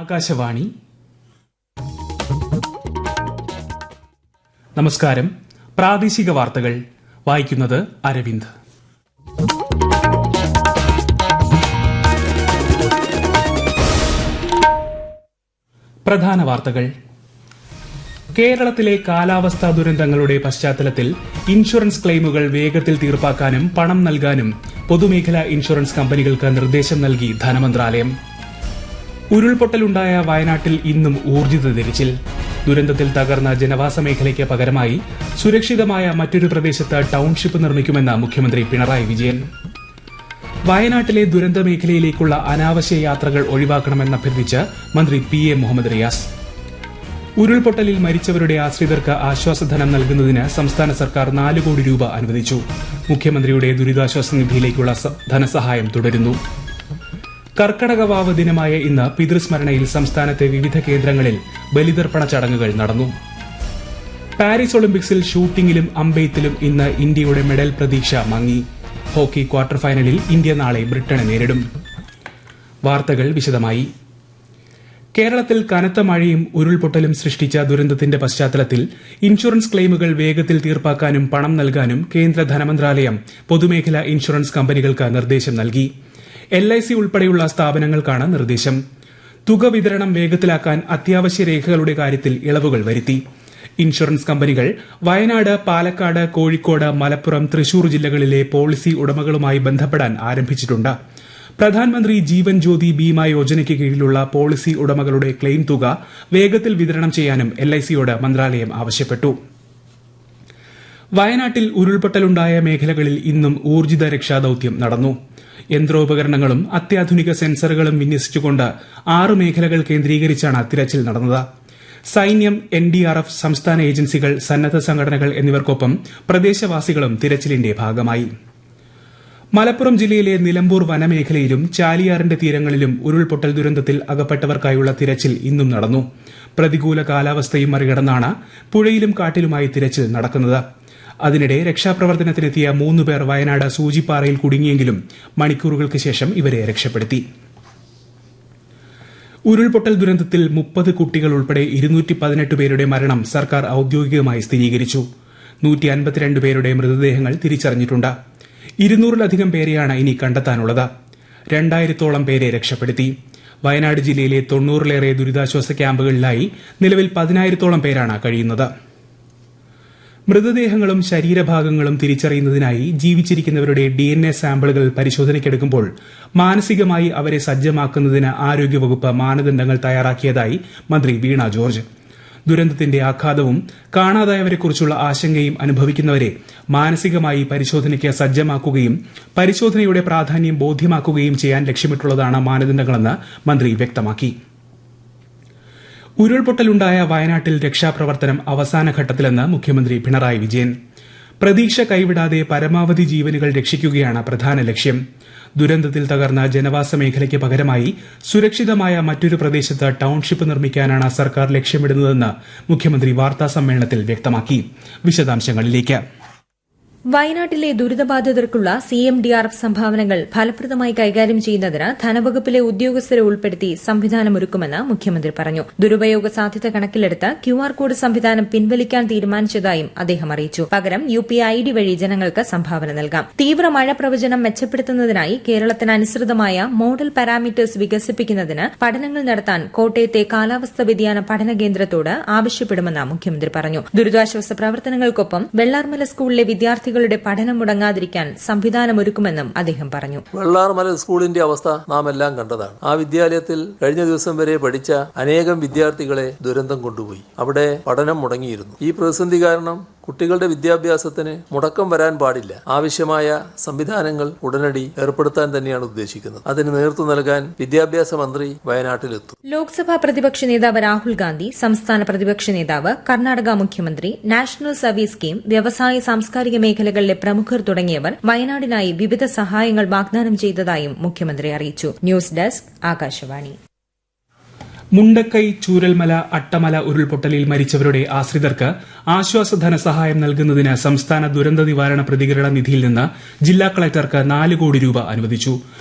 ആകാശവാണി. നമസ്കാരം. പ്രാദേശിക വാർത്തകൾ വായിക്കുന്നത് അരവിന്ദ്. പ്രധാന വാർത്തകൾ. കേരളത്തിലെ കാലാവസ്ഥാ ദുരന്തങ്ങളുടെ പശ്ചാത്തലത്തിൽ ഇൻഷുറൻസ് ക്ലെയിമുകൾ വേഗത്തിൽ തീർപ്പാക്കാനും പണം നൽകാനും പൊതുമേഖലാ ഇൻഷുറൻസ് കമ്പനികൾക്ക് നിർദ്ദേശം നൽകി ധനമന്ത്രാലയം. ഉരുൾപൊട്ടലുണ്ടായ വയനാട്ടിൽ ഇന്നും ഊർജിത തിരച്ചിൽ. ദുരന്തത്തിൽ തകർന്ന ജനവാസ മേഖലയ്ക്ക് പകരമായി സുരക്ഷിതമായ മറ്റൊരു പ്രദേശത്ത് ടൌൺഷിപ്പ് നിർമ്മിക്കുമെന്ന് മുഖ്യമന്ത്രി പിണറായി വിജയൻ. വയനാട്ടിലെ ദുരന്ത മേഖലയിലേക്കുള്ള അനാവശ്യ യാത്രകൾ ഒഴിവാക്കണമെന്നഭ്യർത്ഥിച്ച് മന്ത്രി പി.എ. മുഹമ്മദ് റിയാസ്. ഉരുൾപൊട്ടലിൽ മരിച്ചവരുടെ ആശ്രിതർക്ക് ആശ്വാസധനം നൽകുന്നതിന് സംസ്ഥാന സർക്കാർ 4 കോടി രൂപ അനുവദിച്ചു. മുഖ്യമന്ത്രിയുടെ ദുരിതാശ്വാസ നിധിയിലേക്കുള്ള ധനസഹായം തുടരുന്നു. കർക്കടകവാവ് ദിനമായ ഇന്ന് പിതൃസ്മരണയിൽ സംസ്ഥാനത്തെ വിവിധ കേന്ദ്രങ്ങളിൽ ബലിതർപ്പണ ചടങ്ങുകൾ നടന്നു. പാരീസ് ഒളിമ്പിക്സിൽ ഷൂട്ടിംഗിലും അമ്പെയ്ത്തിലും ഇന്ന് ഇന്ത്യയുടെ മെഡൽ പ്രതീക്ഷ മങ്ങി. ഹോക്കി ക്വാർട്ടർ ഫൈനലിൽ ഇന്ത്യ നാളെ ബ്രിട്ടനെ നേരിടും. വാർത്തകൾ വിശദമായി. കേരളത്തിൽ കനത്ത മഴയും ഉരുൾപൊട്ടലും സൃഷ്ടിച്ച ദുരന്തത്തിന്റെ പശ്ചാത്തലത്തിൽ ഇൻഷുറൻസ് ക്ലെയിമുകൾ വേഗത്തിൽ തീർപ്പാക്കാനും പണം നൽകാനും കേന്ദ്ര ധനമന്ത്രാലയം പൊതുമേഖലാ ഇൻഷുറൻസ് കമ്പനികൾക്ക് നിർദ്ദേശം നൽകി. LIC ഉൾപ്പെടെയുള്ള സ്ഥാപനങ്ങൾക്കാണ് നിർദ്ദേശം. തുക വിതരണം വേഗത്തിലാക്കാൻ അത്യാവശ്യ രേഖകളുടെ കാര്യത്തിൽ ഇളവുകൾ വരുത്തി. ഇൻഷുറൻസ് കമ്പനികൾ വയനാട്, പാലക്കാട്, കോഴിക്കോട്, മലപ്പുറം, തൃശൂർ ജില്ലകളിലെ പോളിസി ഉടമകളുമായി ബന്ധപ്പെടാൻ ആരംഭിച്ചിട്ടുണ്ട്. പ്രധാനമന്ത്രി ജീവൻ ജ്യോതി ബീമ യോജനയ്ക്ക് കീഴിലുള്ള പോളിസി ഉടമകളുടെ ക്ലെയിം തുക വേഗത്തിൽ വിതരണം ചെയ്യാനും LICയോട് മന്ത്രാലയം ആവശ്യപ്പെട്ടു. വയനാട്ടിൽ ഉരുൾപൊട്ടലുണ്ടായ മേഖലകളിൽ ഇന്നും ഊർജിത രക്ഷാദൌത്യം നടന്നു. യന്ത്രോപകരണങ്ങളും അത്യാധുനിക സെൻസറുകളും വിന്യസിച്ചുകൊണ്ട് 6 മേഖലകൾ കേന്ദ്രീകരിച്ചാണ് തിരച്ചിൽ നടന്നത്. സൈന്യം, NDRF, സംസ്ഥാന ഏജൻസികൾ, സന്നദ്ധ സംഘടനകൾ എന്നിവർക്കൊപ്പം പ്രദേശവാസികളും തിരച്ചിലിന്റെ ഭാഗമായി. മലപ്പുറം ജില്ലയിലെ നിലമ്പൂർ വനമേഖലയിലും ചാലിയാറിന്റെ തീരങ്ങളിലും ഉരുൾപൊട്ടൽ ദുരന്തത്തിൽ അകപ്പെട്ടവർക്കായുള്ള തിരച്ചിൽ ഇന്നും നടന്നു. പ്രതികൂല കാലാവസ്ഥയും മറികടന്നാണ് പുഴയിലും കാട്ടിലുമായി തിരച്ചിൽ നടക്കുന്നത്. അതിനിടെ രക്ഷാപ്രവർത്തനത്തിനെത്തിയ 3 പേർ വയനാട് സൂചിപ്പാറയിൽ കുടുങ്ങിയെങ്കിലും മണിക്കൂറുകൾക്ക് ശേഷം ഇവരെ രക്ഷപ്പെടുത്തി. ഉരുൾപൊട്ടൽ ദുരന്തത്തിൽ 30 കുട്ടികൾ ഉൾപ്പെടെ 218 പേരുടെ മരണം സർക്കാർ ഔദ്യോഗികമായി സ്ഥിരീകരിച്ചു. 152 പേരുടെ മൃതദേഹങ്ങൾ തിരിച്ചറിഞ്ഞിട്ടുണ്ട്. 200-ലധികം പേരെയാണ് ഇനി കണ്ടെത്താനുള്ളത്. 2000-ഓളം പേരെ രക്ഷപ്പെടുത്തി. വയനാട് ജില്ലയിലെ 90-ലേറെ ദുരിതാശ്വാസ ക്യാമ്പുകളിലായി നിലവിൽ 10,000-ഓളം പേരാണ് കഴിയുന്നത്. മൃതദേഹങ്ങളും ശരീരഭാഗങ്ങളും തിരിച്ചറിയുന്നതിനായി ജീവിച്ചിരിക്കുന്നവരുടെ DNA സാമ്പിളുകൾ പരിശോധനയ്ക്കെടുക്കുമ്പോൾ മാനസികമായി അവരെ സജ്ജമാക്കുന്നതിന് ആരോഗ്യവകുപ്പ് മാനദണ്ഡങ്ങൾ തയ്യാറാക്കിയതായി മന്ത്രി വീണ ജോർജ്. ദുരന്തത്തിന്റെ ആഘാതവും കാണാതായവരെക്കുറിച്ചുള്ള ആശങ്കയും അനുഭവിക്കുന്നവരെ മാനസികമായി പരിശോധനയ്ക്ക് സജ്ജമാക്കുകയും പരിശോധനയുടെ പ്രാധാന്യം ബോധ്യമാക്കുകയും ചെയ്യാൻ ലക്ഷ്യമിട്ടുള്ളതാണ് മാനദണ്ഡങ്ങളെന്ന് മന്ത്രി വ്യക്തമാക്കി. ഉരുൾപൊട്ടലുണ്ടായ വയനാട്ടിൽ രക്ഷാപ്രവർത്തനം അവസാന ഘട്ടത്തിലെന്ന് മുഖ്യമന്ത്രി പിണറായി വിജയൻ. പ്രതീക്ഷ കൈവിടാതെ പരമാവധി ജീവനുകൾ രക്ഷിക്കുകയാണ് പ്രധാന ലക്ഷ്യം. ദുരന്തത്തിൽ തകർന്ന ജനവാസ മേഖലയ്ക്ക് പകരമായി സുരക്ഷിതമായ മറ്റൊരു പ്രദേശത്ത് ടൌൺഷിപ്പ് നിർമ്മിക്കാനാണ് സർക്കാർ ലക്ഷ്യമിടുന്നതെന്ന് മുഖ്യമന്ത്രി വാർത്താസമ്മേളനത്തിൽ വ്യക്തമാക്കി. വിശദാംശങ്ങളിലേക്ക്. വയനാട്ടിലെ ദുരിതബാധിതർക്കുള്ള CMDRF സംഭാവനകൾ ഫലപ്രദമായി കൈകാര്യം ചെയ്യുന്നതിന് ധനവകുപ്പിലെ ഉദ്യോഗസ്ഥരെ ഉൾപ്പെടുത്തി സംവിധാനമൊരുക്കുമെന്ന് മുഖ്യമന്ത്രി പറഞ്ഞു. ദുരുപയോഗ സാധ്യത കണക്കിലെടുത്ത് QR കോഡ് സംവിധാനം പിൻവലിക്കാൻ തീരുമാനിച്ചതായും അദ്ദേഹം അറിയിച്ചു. പകരം UPI ID വഴി ജനങ്ങൾക്ക് സംഭാവന നൽകാം. തീവ്ര മഴ പ്രവചനം മെച്ചപ്പെടുത്തുന്നതിനായി കേരളത്തിന് അനുസൃതമായ മോഡൽ പാരാമീറ്റേഴ്സ് വികസിപ്പിക്കുന്നതിന് പഠനങ്ങൾ നടത്താൻ കോട്ടയത്തെ കാലാവസ്ഥാ വ്യതിയാന പഠന കേന്ദ്രത്തോട് ആവശ്യപ്പെടുമെന്ന് മുഖ്യമന്ത്രി പറഞ്ഞു. ദുരിതാശ്വാസ പ്രവർത്തനങ്ങൾക്കൊപ്പം വെള്ളാർമല സ്കൂളിലെ വിദ്യാർത്ഥികൾ പഠനം മുടങ്ങാതിരിക്കാൻ സംവിധാനമൊരുക്കുമെന്നും അദ്ദേഹം പറഞ്ഞു. വെള്ളാർമല സ്കൂളിന്റെ അവസ്ഥ നാം എല്ലാം കണ്ടതാണ്. ആ വിദ്യാലയത്തിൽ കഴിഞ്ഞ ദിവസം വരെ പഠിച്ച അനേകം വിദ്യാർത്ഥികളെ ദുരന്തം കൊണ്ടുപോയി. അവിടെ പഠനം മുടങ്ങിയിരുന്നു. ഈ പ്രതിസന്ധി കാരണം കുട്ടികളുടെ വിദ്യാഭ്യാസത്തിന് മുടക്കം വരാൻ പാടില്ല. ആവശ്യമായ സംവിധാനങ്ങൾ ഉടനടി ഏർപ്പെടുത്താൻ തന്നെയാണ് ഉദ്ദേശിക്കുന്നത്. അതിന് നേതൃത്വം നൽകാൻ വിദ്യാഭ്യാസ മന്ത്രി വയനാട്ടിലെത്തും. ലോക്സഭാ പ്രതിപക്ഷ നേതാവ് രാഹുൽ ഗാന്ധി, സംസ്ഥാന പ്രതിപക്ഷ നേതാവ്, കർണാടക മുഖ്യമന്ത്രി, നാഷണൽ സർവീസ് സ്കീം, വ്യവസായ സാംസ്കാരിക മേഖലകളിലെ പ്രമുഖർ തുടങ്ങിയവർ വയനാടിനായി വിവിധ സഹായങ്ങൾ വാഗ്ദാനം ചെയ്തതായും മുഖ്യമന്ത്രി അറിയിച്ചു. News desk, Akashvani. മുണ്ടക്കൈ, ചൂരൽമല, അട്ടമല ഉരുൾപൊട്ടലിൽ മരിച്ചവരുടെ ആശ്രിതർക്ക് ആശ്വാസ ധനസഹായം നൽകുന്നതിന് സംസ്ഥാന ദുരന്ത നിവാരണ പ്രതികരണ നിധിയിൽ നിന്ന് ജില്ലാ കളക്ടർക്ക് 4 കോടി രൂപ അനുവദിച്ചു.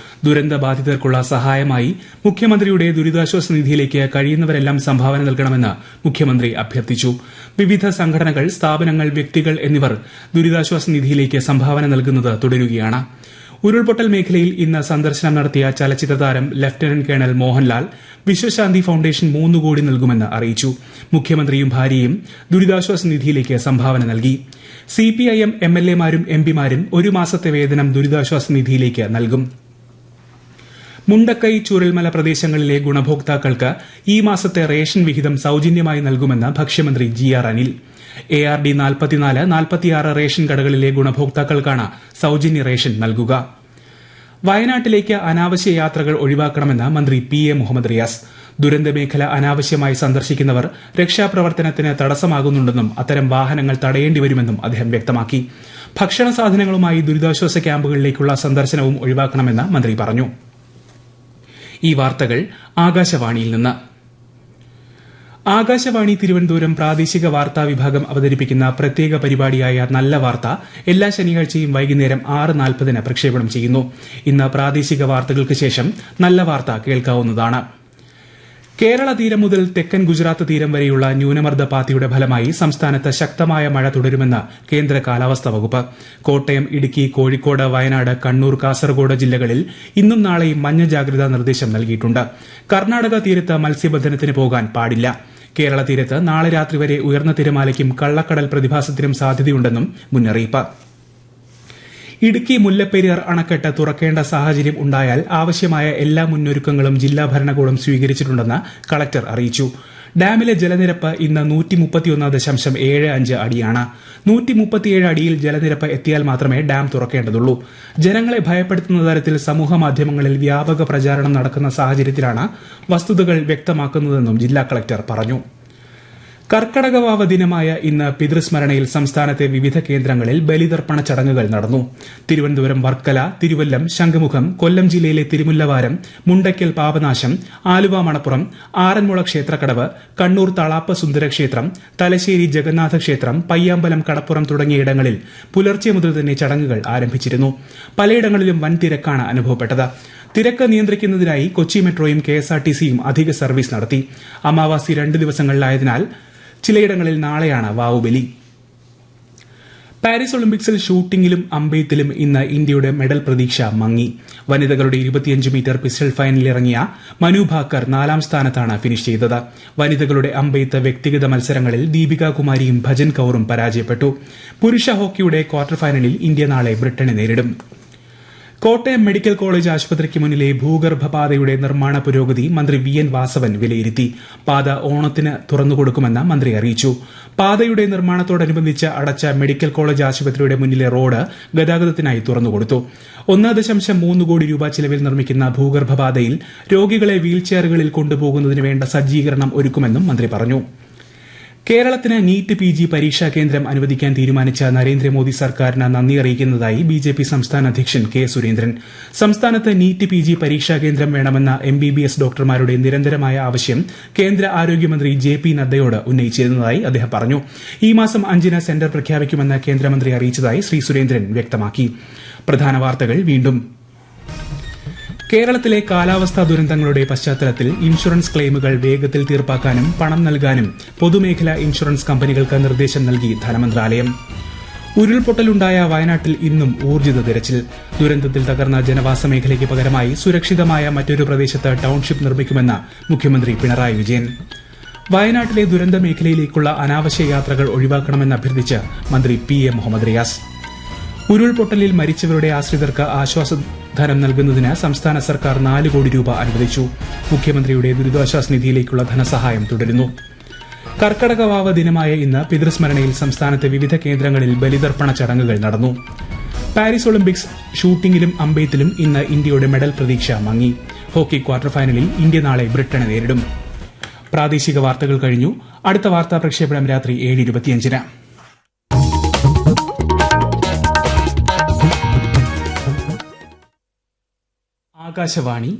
ദുരന്ത ബാധിതർക്കുള്ള സഹായമായി മുഖ്യമന്ത്രിയുടെ ദുരിതാശ്വാസ നിധിയിലേക്ക് കഴിയുന്നവരെല്ലാം സംഭാവന നൽകണമെന്ന് മുഖ്യമന്ത്രി അഭ്യർത്ഥിച്ചു. വിവിധ സംഘടനകൾ, സ്ഥാപനങ്ങൾ, വ്യക്തികൾ എന്നിവർ ദുരിതാശ്വാസ നിധിയിലേക്ക് സംഭാവന നൽകുന്നത് തുടരുകയാണ്. ഉരുൾപൊട്ടൽ മേഖലയിൽ ഇന്ന് സന്ദർശനം നടത്തിയ ചലച്ചിത്ര താരം ലഫ്റ്റനന്റ് കേണൽ മോഹൻലാൽ വിശ്വശാന്തി ഫൌണ്ടേഷൻ 3 കോടി നൽകുമെന്ന് അറിയിച്ചു. മുഖ്യമന്ത്രിയും ഭാര്യയും ദുരിതാശ്വാസ നിധിയിലേക്ക് സംഭാവന നൽകി. CPIM MLA-മാരും MP-മാരും 1 മാസത്തെ വേതനം ദുരിതാശ്വാസ നിധിയിലേക്ക് നൽകും. മുണ്ടക്കൈ, ചൂരൽമല പ്രദേശങ്ങളിലെ ഗുണഭോക്താക്കൾക്ക് ഈ മാസത്തെ റേഷൻ വിഹിതം സൌജന്യമായി നൽകുമെന്ന് ഭക്ഷ്യമന്ത്രി GR അനിൽ. ARD 44, 46 റേഷൻ കടകളിലെ ഗുണഭോക്താക്കൾക്കാണ് സൌജന്യ റേഷൻ നൽകുക. വയനാട്ടിലേക്ക് അനാവശ്യ യാത്രകൾ ഒഴിവാക്കണമെന്ന് മന്ത്രി PA മുഹമ്മദ് റിയാസ്. ദുരന്തമേഖല അനാവശ്യമായി സന്ദർശിക്കുന്നവർ രക്ഷാപ്രവർത്തനത്തിന് തടസ്സമാകുന്നുണ്ടെന്നും അത്തരം വാഹനങ്ങൾ തടയേണ്ടിവരുമെന്നും അദ്ദേഹം വ്യക്തമാക്കി. ഭക്ഷണ സാധനങ്ങളുമായി ദുരിതാശ്വാസ ക്യാമ്പുകളിലേക്കുള്ള സന്ദർശനവും ഒഴിവാക്കണമെന്ന് മന്ത്രി പറഞ്ഞു. ഈ വാർത്തകൾ ആകാശവാണിയിൽ നിന്ന്. ആകാശവാണി തിരുവനന്തപുരം പ്രാദേശിക വാർത്താ വിഭാഗം അവതരിപ്പിക്കുന്ന പ്രത്യേക പരിപാടിയായ നല്ല വാർത്ത എല്ലാ ശനിയാഴ്ചയും വൈകുന്നേരം 6:40 പ്രക്ഷേപണം ചെയ്യുന്നു. ഇന്ന് പ്രാദേശിക വാർത്തകൾക്ക് ശേഷം നല്ല വാർത്ത കേൾക്കാവുന്നതാണ്. കേരള തീരം മുതൽ തെക്കൻ ഗുജറാത്ത് തീരം വരെയുള്ള ന്യൂനമർദ്ദ പാത്തിയുടെ ഫലമായി സംസ്ഥാനത്ത് ശക്തമായ മഴ തുടരുമെന്ന് കേന്ദ്ര കാലാവസ്ഥാ വകുപ്പ്. കോട്ടയം, ഇടുക്കി, കോഴിക്കോട്, വയനാട്, കണ്ണൂർ, കാസർഗോഡ് ജില്ലകളിൽ ഇന്നും നാളെയും മഞ്ഞ ജാഗ്രതാ നിർദ്ദേശം നൽകിയിട്ടുണ്ട്. കർണാടക തീരത്ത് മത്സ്യബന്ധനത്തിന് പോകാൻ പാടില്ല. കേരള തീരത്ത് നാളെ രാത്രി വരെ ഉയർന്ന തിരമാലയ്ക്കും കള്ളക്കടൽ പ്രതിഭാസത്തിനും സാധ്യതയുണ്ടെന്നും മുന്നറിയിപ്പ്. ഇടുക്കി മുല്ലപ്പെരിയാർ അണക്കെട്ട് തുറക്കേണ്ട സാഹചര്യം ഉണ്ടായാൽ ആവശ്യമായ എല്ലാ മുന്നൊരുക്കങ്ങളും ജില്ലാ ഭരണകൂടം സ്വീകരിച്ചിട്ടുണ്ടെന്ന് കളക്ടർ അറിയിച്ചു. ഡാമിലെ ജലനിരപ്പ് ഇന്ന് 131.75 അടിയാണ്. 137 അടിയിൽ ജലനിരപ്പ് എത്തിയാൽ മാത്രമേ ഡാം തുറക്കേണ്ടതുള്ളൂ. ജനങ്ങളെ ഭയപ്പെടുത്തുന്ന തരത്തിൽ സമൂഹമാധ്യമങ്ങളിൽ വ്യാപക പ്രചാരണം നടക്കുന്ന സാഹചര്യത്തിലാണ് വസ്തുതകൾ വ്യക്തമാക്കുന്നതെന്നും ജില്ലാ കളക്ടർ പറഞ്ഞു. കർക്കടകവാവ് ദിനമായ ഇന്ന് പിതൃസ്മരണയിൽ സംസ്ഥാനത്തെ വിവിധ കേന്ദ്രങ്ങളിൽ ബലിതർപ്പണ ചടങ്ങുകൾ നടന്നു. തിരുവനന്തപുരം വർക്കല, തിരുവല്ലം, ശംഖുമുഖം, കൊല്ലം ജില്ലയിലെ തിരുമുല്ലവാരം, മുണ്ടയ്ക്കൽ പാപനാശം, ആലുവ മണപ്പുറം, ആറന്മുള ക്ഷേത്രക്കടവ്, കണ്ണൂർ തളാപ്പ് സുന്ദരക്ഷേത്രം, തലശ്ശേരി ജഗന്നാഥ ക്ഷേത്രം, പയ്യാമ്പലം കടപ്പുറം തുടങ്ങിയ ഇടങ്ങളിൽ പുലർച്ചെ മുതൽ തന്നെ ചടങ്ങുകൾ ആരംഭിച്ചിരുന്നു. പലയിടങ്ങളിലും വൻ തിരക്കാണ് അനുഭവപ്പെട്ടത്. തിരക്ക് നിയന്ത്രിക്കുന്നതിനായി കൊച്ചി മെട്രോയും KSRTCയും അധിക സർവീസ് നടത്തി. അമാവാസി 2 ദിവസങ്ങളിലായതിനാൽ ചിലയിടങ്ങളിൽ നാളെയാണ് വാവുബലി. പാരീസ് ഒളിമ്പിക്സിൽ ഷൂട്ടിംഗിലും അമ്പെയ്ത്തിലും ഇന്ന് ഇന്ത്യയുടെ മെഡൽ പ്രതീക്ഷ മങ്ങി. വനിതകളുടെ 25 മീറ്റർ പിസ്റ്റൾ ഫൈനലിലിറങ്ങിയ മനു ഭാക്കർ 4ാം സ്ഥാനത്താണ് ഫിനിഷ് ചെയ്തത്. വനിതകളുടെ അമ്പെയ്ത്ത് വ്യക്തിഗത മത്സരങ്ങളിൽ ദീപിക കുമാരിയും ഭജൻ കൌറും പരാജയപ്പെട്ടു. പുരുഷ ഹോക്കിയുടെ ക്വാർട്ടർ ഫൈനലിൽ ഇന്ത്യ നാളെ ബ്രിട്ടനെ നേരിടും. കോട്ടയം മെഡിക്കൽ കോളേജ് ആശുപത്രിക്ക് മുന്നിലെ ഭൂഗർഭപാതയുടെ നിർമ്മാണ പുരോഗതി മന്ത്രി VN വാസവൻ വിലയിരുത്തി. പാത ഓണത്തിന് തുറന്നുകൊടുക്കുമെന്ന് മന്ത്രി അറിയിച്ചു. പാതയുടെ നിർമ്മാണത്തോടനുബന്ധിച്ച് അടച്ച മെഡിക്കൽ കോളേജ് ആശുപത്രിയുടെ മുന്നിലെ റോഡ് ഗതാഗതത്തിനായി തുറന്നുകൊടുത്തു. 1.3 കോടി രൂപ ചിലവിൽ നിർമ്മിക്കുന്ന ഭൂഗർഭപാതയിൽ രോഗികളെ വീൽചെയറുകളിൽ കൊണ്ടുപോകുന്നതിന് വേണ്ട സജ്ജീകരണം ഒരുക്കുമെന്നും മന്ത്രി പറഞ്ഞു. കേരളത്തിന് നീറ്റ് PG പരീക്ഷാ കേന്ദ്രം അനുവദിക്കാൻ തീരുമാനിച്ച നരേന്ദ്രമോദി സർക്കാരിന് നന്ദി അറിയിക്കുന്നതായി BJP സംസ്ഥാന അധ്യക്ഷൻ K. സുരേന്ദ്രൻ. സംസ്ഥാനത്ത് നീറ്റ് PG പരീക്ഷാ കേന്ദ്രം വേണമെന്ന MBBS ഡോക്ടർമാരുടെ നിരന്തരമായ ആവശ്യം കേന്ദ്ര ആരോഗ്യമന്ത്രി JP നദ്ദയോട് ഉന്നയിച്ചിരുന്നതായി അദ്ദേഹം പറഞ്ഞു. ഈ മാസം 5-ന് സെന്റർ പ്രഖ്യാപിക്കുമെന്ന് കേന്ദ്രമന്ത്രി അറിയിച്ചതായി ശ്രീ സുരേന്ദ്രൻ വ്യക്തമാക്കി. പ്രധാന വാർത്തകൾ വീണ്ടും. കേരളത്തിലെ കാലാവസ്ഥാ ദുരന്തങ്ങളുടെ പശ്ചാത്തലത്തിൽ ഇൻഷുറൻസ് ക്ലെയിമുകൾ വേഗത്തിൽ തീർപ്പാക്കാനും പണം നൽകാനും പൊതുമേഖലാ ഇൻഷുറൻസ് കമ്പനികൾക്ക് നിർദ്ദേശം നൽകി ധനമന്ത്രാലയം. ഉരുൾപൊട്ടലുണ്ടായ വയനാട്ടിൽ ഇന്നും ഊർജിത തിരച്ചിൽ. ദുരന്തത്തിൽ തകർന്ന ജനവാസ മേഖലയ്ക്ക് പകരമായി സുരക്ഷിതമായ മറ്റൊരു പ്രദേശത്ത് ടൌൺഷിപ്പ് നിർമ്മിക്കുമെന്ന് മുഖ്യമന്ത്രി പിണറായി വിജയൻ. വയനാട്ടിലെ ദുരന്ത മേഖലയിലേക്കുള്ള അനാവശ്യ യാത്രകൾ ഒഴിവാക്കണമെന്ന് അഭ്യർത്ഥിച്ച് മന്ത്രി PA മുഹമ്മദ് റിയാസ്. ഉരുൾപൊട്ടലിൽ മരിച്ചവരുടെ ആശ്രിതർക്ക് ആശ്വാസധനം നൽകുന്നതിന് സംസ്ഥാന സർക്കാർ 4 കോടി രൂപ അനുവദിച്ചു. മുഖ്യമന്ത്രിയുടെ ദുരിതാശ്വാസ നിധിയിലേക്കുള്ള ധനസഹായം തുടരുന്നു. കർക്കടകവാവ് ദിനമായ ഇന്ന് പിതൃസ്മരണയിൽ സംസ്ഥാനത്തെ വിവിധ കേന്ദ്രങ്ങളിൽ ബലിതർപ്പണ ചടങ്ങുകൾ നടന്നു. പാരീസ് ഒളിമ്പിക്സ് ഷൂട്ടിംഗിലും അമ്പെയ്ത്തിലും ഇന്ന് ഇന്ത്യയുടെ മെഡൽ പ്രതീക്ഷ മങ്ങി. ഹോക്കി ക്വാർട്ടർ ഫൈനലിൽ ഇന്ത്യ നാളെ ബ്രിട്ടനെ നേരിടും. പ്രാദേശിക വാർത്തകൾ കഴിഞ്ഞു. അടുത്ത വാർത്താ പ്രക്ഷേപണം രാത്രി 7:25-ന്. ആകാശവാണി